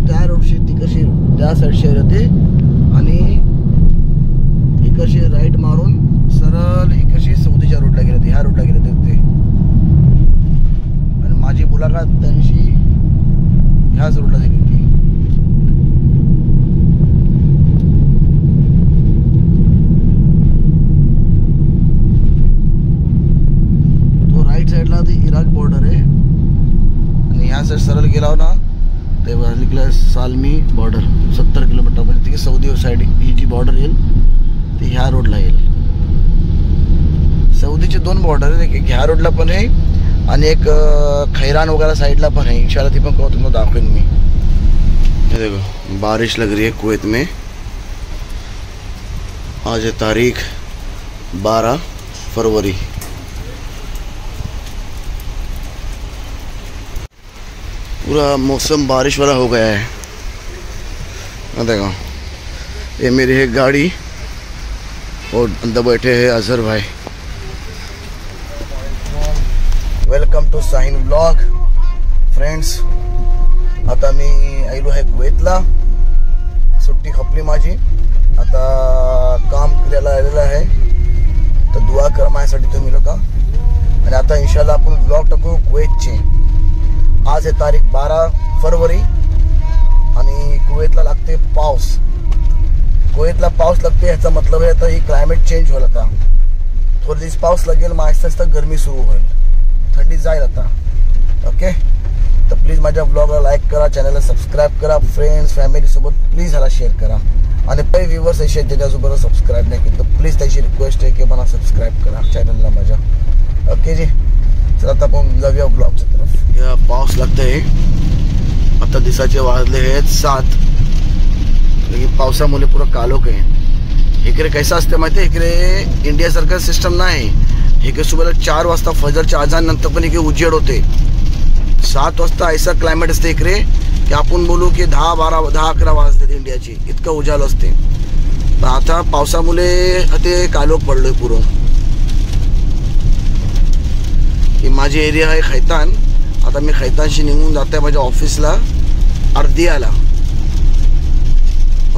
त्या रोडशी तिकडशी त्या साईडशी होते आणि इकडशी राईट मारून सरळ इकडशी सौदीच्या रोडला गेले होते, ह्या रोडला गेले होते ते. आणि माझी मुलाखत त्यांची ह्याच रोडला दिली होती. तो राईट साईडला ती इराक बॉर्डर आहे आणि ह्या साईड सरळ गेला ना ते निघलं सालमी बॉर्डर 70 किलोमीटर, म्हणजे ती सौदी साईड ही जी बॉर्डर येईल ती ह्या रोडला येईल. सौदीचे 2 बॉर्डर आहेत, एक ह्या रोडला पण आहे आणि एक खैरान वगैरह साइड ला पण है. इंशाल्लाह ती पण तुमको दाखवेन मी. ये देखो बारिश लग रही है कुवैत में. आज है तारीख 12 फरवरी. पूरा मौसम बारिश वाला हो गया है. देखो ये मेरी है गाड़ी और अंदर बैठे हैं अजहर भाई. Welcome to Sahin vlog. Friends, आता मी आलो आहे कुवैतला. सुट्टी खपली माझी, आता काम करायला आलेलं आहे, तर दुआ करा माझ्यासाठी तुम्ही लोक. आणि आता इंशाल्लाह आपण व्लॉग टाकू कुवैतचे. आज आहे तारीख 12 फरवरी आणि कुवैतला लागते पाऊस. कुवैतला पाऊस लागते याचा मतलब आहे आता ही क्लायमेट चेंज होईल. आता थोडे दिवस पाऊस लागेल, मग आहिस्ता आहिस्ता गरमी सुरू होईल, थंडी जाईल आता. ओके, तर प्लीज माझ्या ब्लॉगला लाईक करा, चॅनलला सबस्क्राईब करा, फ्रेंड्स फॅमिली सोबत प्लीज ह्याला शेअर करा. आणि काही व्ह्यूवर्स असे ज्याच्यासोबत सबस्क्राईब नाही केलं तर प्लीज त्याची रिक्वेस्ट आहे की मला सबस्क्राईब करा चॅनलला माझ्या. ओके जी, चला आता आपण जाऊया ब्लॉगच्या तरफ. या पाऊस लागतंय. आता दिसाचे वाजले आहेत 7. लेकिन पावसामुळे पुरं कालोख आहे. इकडे कैसा असते माहिती आहे, इकडे इंडियासारखं सिस्टम नाही. इकडे सुबह 4 वाजता फजरच्या अजान नंतर पण इकडे उजेड होते. 7 वाजता ऐसा क्लायमेट असते इकडे की आपण बोलू की 10, 12, 10, 11 वाजतात इंडियाची, इतकं उजाल असते. पण आता पावसामुळे ते कालोख पडलोय पुरं. ही माझी एरिया आहे खैतान. आता मी खैतानशी निघून जात आहे माझ्या ऑफिसला अर्दियाला.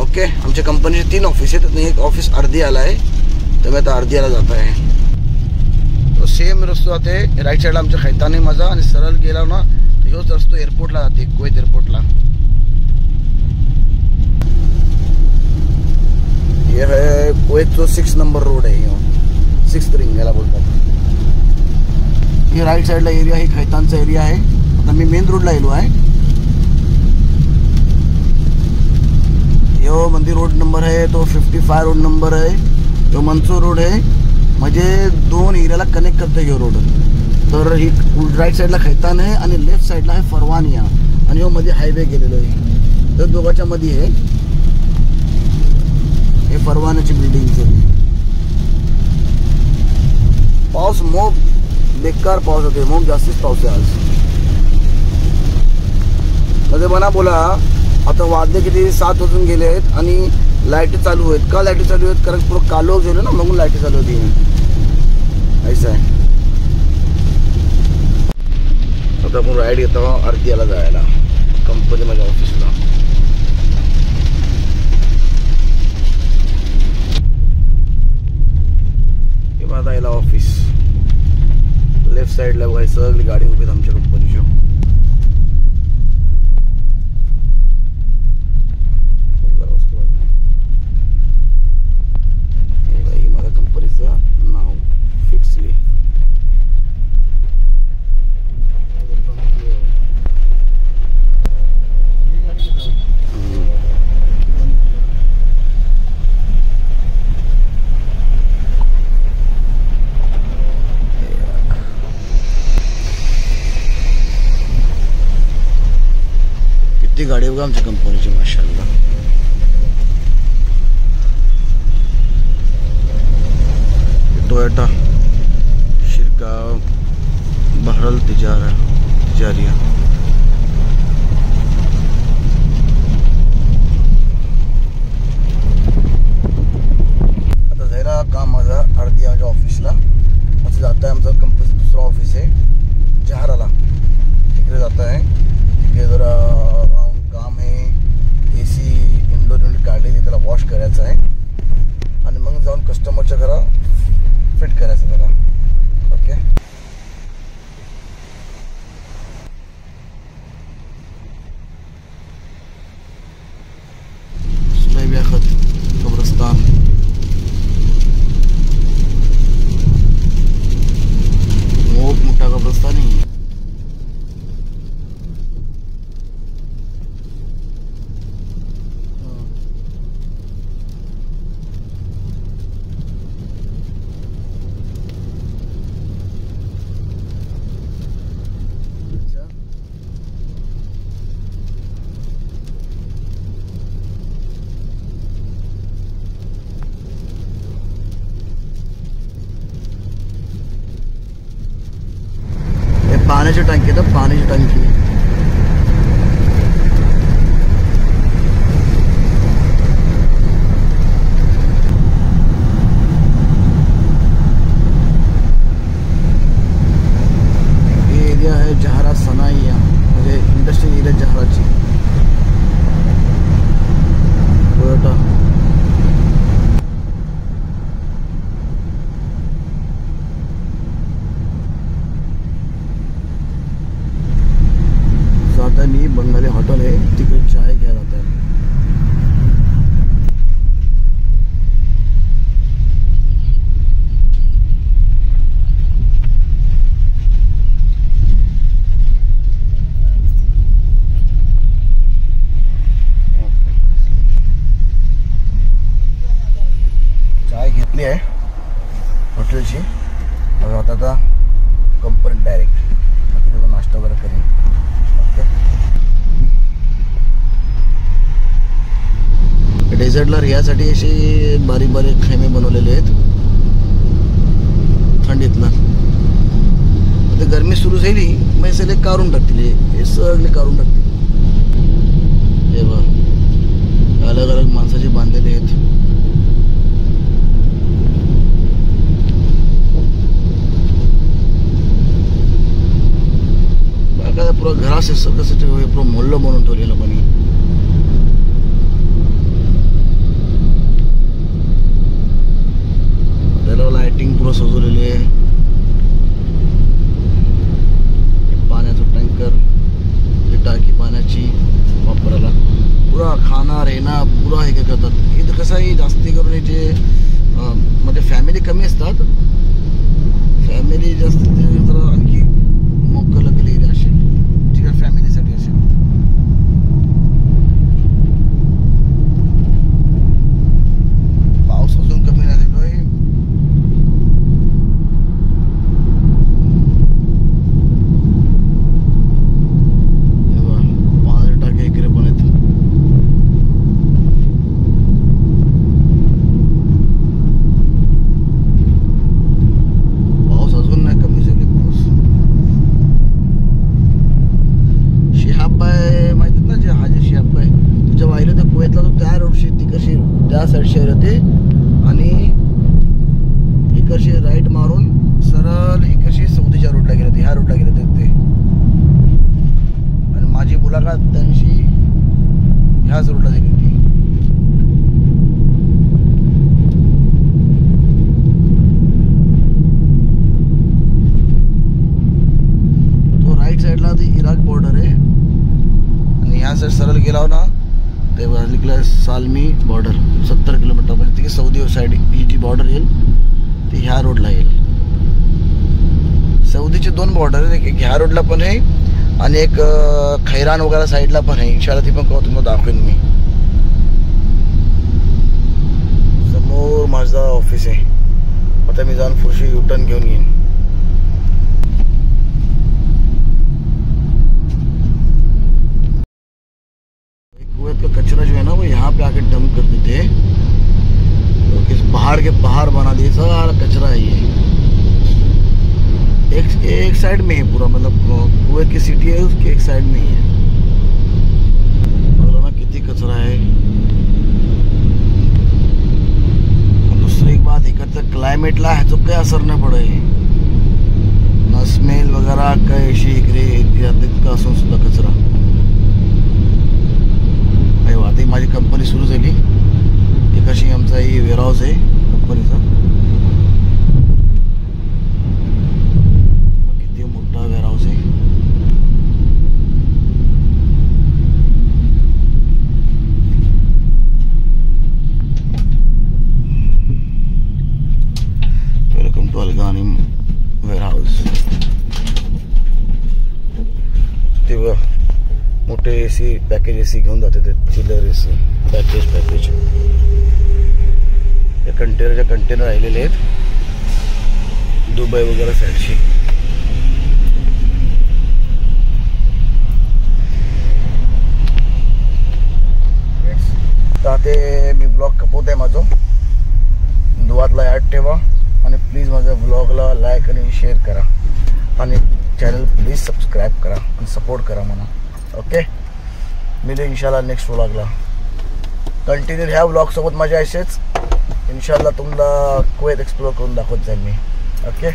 ओके, आमच्या कंपनीचे 3 ऑफिस आहेत, एक ऑफिस अर्दियाला आहे, तर मी आता अर्दियाला जात आहे. तो सेम रस्तो जाते राईट साईडला आमच्या खैतान आहे माझा, आणि सरळ गेला ना तर ह्योच रस्तो एअरपोर्टला जाते, कुवैत एअरपोर्टला. हे है कुवैतचा 6 नंबर रोड आहे, 6th रिंग याला बोलतात. हे राईट साईडला एरिया आहे, खैतानचा एरिया आहे. आता मी मेन रोडला गेलो आहे. यो मंदिर रोड नंबर है, तो 55 रोड नंबर है, जो मंसूर रोड है, म्हणजे 2 एरियाला कनेक्ट करते यो रोड. तर ही राईट साईडला खैतान आहे आणि लेफ्ट साईडला आहे फरवानिया, आणि यो मध्ये हायवे गेलेलो आहे. तर दोघांच्या मध्ये आहे हे फरवानियाची बिल्डिंग. पाऊस मोब बेकार पाऊस होते, मोब जास्तीच पाऊस आहे आज. मध्ये मना बोला आता वाजले किती 7 वाजून गेले आहेत आणि लाईट चालू आहेत. का लाईट चालू आहेत? कारण पुरं कालोख झालं ना, म्हणून लाईट चालू होती. ऐसा आहे. आता आपण राईड येतो अर्दियाला जायला, कंपनी माझ्या ऑफिसला. हे माझा याला ऑफिस. लेफ्ट साईडला बघा सगळी गाडी उभी आहेत आमच्या कंपनीची. माझ्या कंपनीचं नाव फिक्सली. किती गाडी बघा आमच्या कंपनीची माशाल्लाह. टोयोटा शिरका बहरल तिजारिया. आता जायला काम माझा अर्दियाच्या ऑफिसला. असं जात आहे आमचं कंपनीचं दुसरं ऑफिस आहे जहाराला, तिकडे जात आहे. तिकडे जरा काम आहे. टंकी तर पाण्याची टंकी. हे एरिया आहे जहारा सनाईया, म्हणजे इंडस्ट्रियल एरिया जहाराची. टोयोटा आता मी बंगाली हॉटेल आहे तिकडे चाय घ्यायला जात आहे. चाय घेतली आहे हॉटेलची. आता कंपनी डायरेक्ट तिकडे नाश्ता वगैरे करेन. डेझर्टला रियासाठी असे बारीक बारीक खेमे बनवलेले आहेत थंडीतला. आता गरमी सुरू झाली मग सगळे काढून टाकतील, हे सगळे काढून टाकतील. हे बघ अलग अलग माणसाचे बांधलेले आहेत. बघा पुरा घरास सगळं पुरा मोहल्ला म्हणून ठेवलेलं कोणी. लाइटिंग पूरा सजवलेली आहे. पाण्याचं टँकर, टाकी पाण्याची वापरायला, पुरा खाना रेना पुरा हे करतात. इथं कसं आहे जास्ती करून जे म्हणजे फॅमिली कमी असतात, फॅमिली जास्त जरा आणखी मोकळं केलेली असेल तिकडे फॅमिलीसाठी असेल. पाऊस अजून कमी झालेलो आहे. त्या साईड शहर होते आणि इकडचे राईट मारून सरळ इकडचे सौदीच्या रोडला गेले होते, ह्या रोडला गेले होते ते. आणि माझी मुलाखत त्यांची ह्याच रोडला झाली होती. तो राईट साईडला ती इराक बॉर्डर आहे आणि ह्या साईड सरळ गेला ना ते लिखलं सालमी बॉर्डर 70 किलोमीटर. म्हणजे तिथे सौदी साईड ही जी बॉर्डर येईल ती ह्या रोडला येईल. सौदीचे 2 बॉर्डर आहेत, एक ह्या रोडला पण आहे आणि एक खैरान वगैरे साईडला पण आहे. इंशाल्लाह ती पण तुम्हाला दाखवेन मी. समोर माझा ऑफिस आहे. आता मी जाऊन पुढची युटर्न घेऊन येईन. कुवैत का कचरा जो है ना वो यहाँ पे आके डंप कर देते हैं. तो इस पहाड़ के पहाड़ बना दिए, सारा कचरा है ये. एक साइड में है पूरा, मतलब कुवैत की सिटी है उसके एक साइड में ही है. बघा ना किती कचरा है. दूसरी एक बात इकडचं क्लायमेटला ह्याचं काही असर नाही पडत आहे ना, स्मेल वगैरह काही अशी इकडे इतका असून सुद्धा कचरा. आता माझी कंपनी सुरू झाली. एक अशी आमचा ही वेअरहाऊस आहे कंपनीचा. किती मोठा वेअरहाऊस आहे. Welcome to Alghanim warehouse. तेव्हा मोठे एसी पॅकेज एसी घेऊन जाते ते, चिलर एसी पॅकेज. हे कंटेनरच्या कंटेनर राहिलेले आहेत दुबई वगैरे साईडची. तर ते मी ब्लॉग कपवत आहे माझं. दुआतला ॲड ठेवा आणि प्लीज माझ्या ब्लॉगला लाईक आणि शेअर करा आणि चॅनल प्लीज सबस्क्राईब करा आणि सपोर्ट करा म्हणा. ओके, मिळू इन्शाल्लाह नेक्स्ट व्लॉगला. कंटिन्यू ह्या व्लॉगसोबत माझ्या असेच इन्शाल्लाह तुम्हाला कुवेत एक्सप्लोर करून दाखवत जाईल मी. ओके,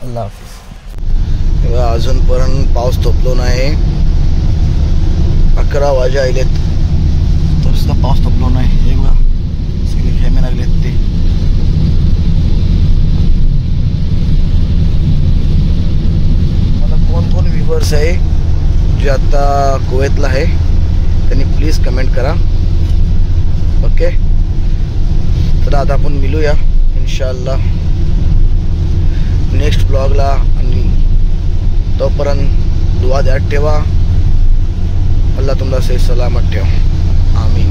अल्लाह हाफिज. अजूनपर्यंत पाऊस थोपलो नाही. 11 वाजे आलेत तर सुद्धा पाऊस थोपलो नाही. हे बघा सगळे खेमे लागलेत ते. मला कोण कोण व्ह्यूअर्स आहे जे आता कुवेतला आहे त्यांनी प्लीज कमेंट करा. ओके, चला आता आपण मिळूया इन्शाल्लाह नेक्स्ट ब्लॉगला. आणि तोपर्यंत दुआ द्यात ठेवा. अल्लाह तुम्हाला सही सलामत ठेव. आमीन.